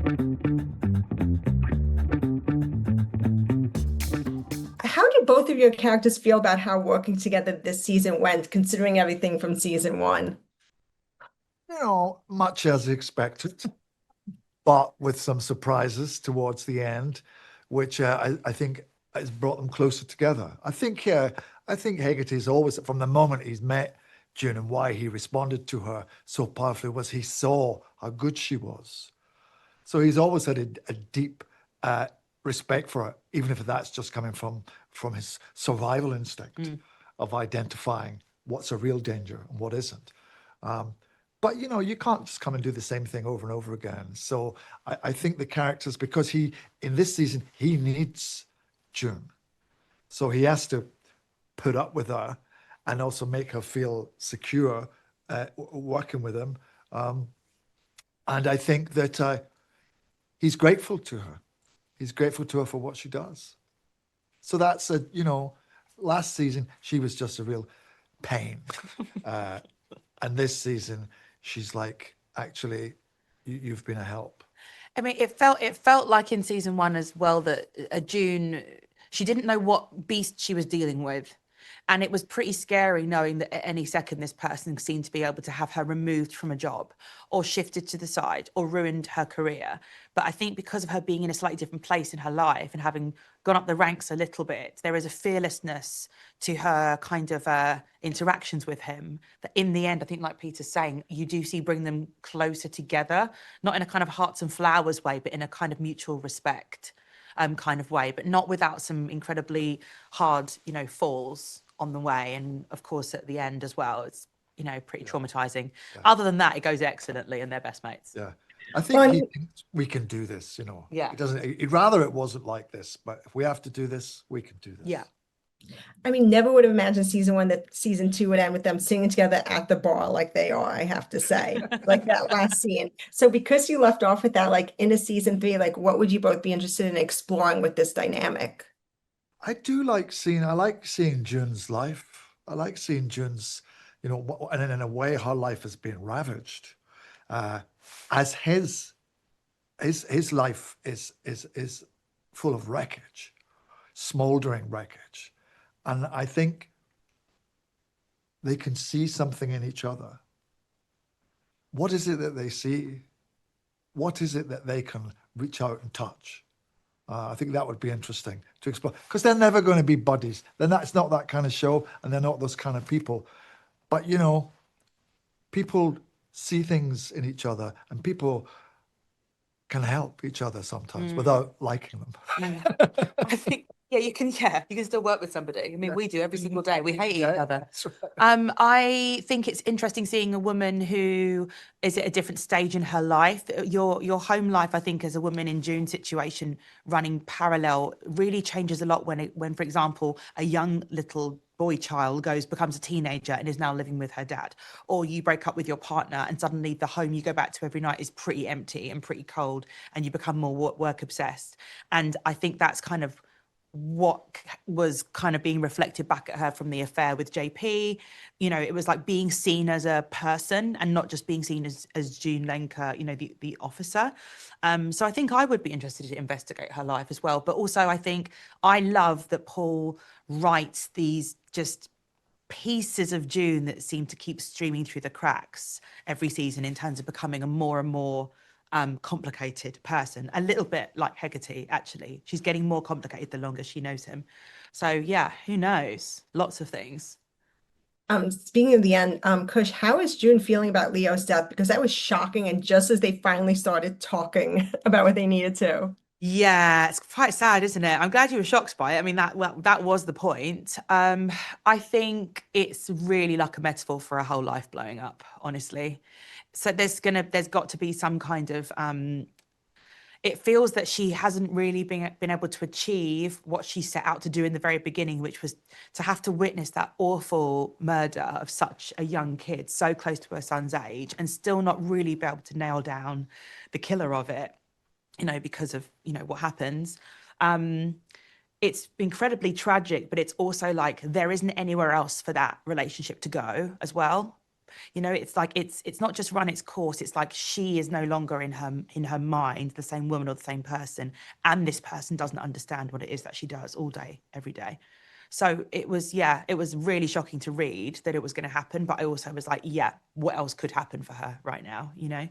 How do both of your characters feel about how working together this season went, considering everything from season one? Much as expected, but with some surprises towards the end, which I think has brought them closer together. I think Hegarty's always, from the moment he's met June and why he responded to her so powerfully, was he saw how good she was. So he's always had a deep respect for her, even if that's just coming from his survival instinct of identifying what's a real danger and what isn't. But you can't just come and do the same thing over and over again. So I think the characters, because in this season, he needs June. So he has to put up with her and also make her feel secure working with him. And I think that he's grateful to her. He's grateful to her for what she does. So that's last season, she was just a real pain. And this season, she's like, actually, you've been a help. I mean, it felt like in season one as well that June, she didn't know what beast she was dealing with. And it was pretty scary knowing that at any second this person seemed to be able to have her removed from a job or shifted to the side or ruined her career. But I think because of her being in a slightly different place in her life and having gone up the ranks a little bit, there is a fearlessness to her kind of interactions with him that in the end, I think like Peter's saying, you do see bring them closer together, not in a kind of hearts and flowers way, but in a kind of mutual respect kind of way, but not without some incredibly hard, falls on the way. And of course, at the end as well, it's, pretty traumatizing. Yeah. Other than that, it goes excellently and they're best mates. Yeah. I think he thinks we can do this, Yeah. He'd rather it wasn't like this, but if we have to do this, we can do this. Yeah. I mean, never would have imagined season one that season two would end with them singing together at the bar like they are, I have to say, like that last scene. So because you left off with that, like into season three, like what would you both be interested in exploring with this dynamic? I like seeing June's life. I like seeing June's, and in a way, her life has been ravaged, as his life is full of wreckage, smoldering wreckage. And I think they can see something in each other. What is it that they see? What is it that they can reach out and touch? I think that would be interesting to explore, because they're never going to be buddies. It's not that kind of show, and they're not those kind of people. But, people see things in each other, and people can help each other sometimes without liking them. I think, you can still work with somebody. I mean, we do every single day. We hate each other. Right. I think it's interesting seeing a woman who is at a different stage in her life. Your home life, I think, as a woman in June's situation, running parallel, really changes a lot when, for example, a young little boy child becomes a teenager and is now living with her dad, or you break up with your partner and suddenly the home you go back to every night is pretty empty and pretty cold, and you become more work obsessed. And I think that's kind of what was kind of being reflected back at her from the affair with JP. It was like being seen as a person and not just being seen as June Lenker, the officer. So I think I would be interested to investigate her life as well. But also I think I love that Paul writes these just pieces of June that seem to keep streaming through the cracks every season in terms of becoming a more and more complicated person, a little bit like Hegarty. Actually, she's getting more complicated the longer she knows him. So yeah, who knows? Lots of things. Speaking of the end, Cush, how is June feeling about Leo's death? Because that was shocking, and just as they finally started talking about what they needed to. Yeah, it's quite sad, isn't it? I'm glad you were shocked by it. I mean, that was the point. I think it's really like a metaphor for a whole life blowing up, honestly. So there's got to be some kind of it feels that she hasn't really been able to achieve what she set out to do in the very beginning, which was to have to witness that awful murder of such a young kid so close to her son's age, and still not really be able to nail down the killer of it, because of what happens. It's incredibly tragic, but it's also like there isn't anywhere else for that relationship to go as well. You know, it's like it's not just run its course. It's like she is no longer in her mind the same woman or the same person, and this person doesn't understand what it is that she does all day, every day. So it was really shocking to read that it was going to happen, but I also was like, yeah, what else could happen for her right now, you know?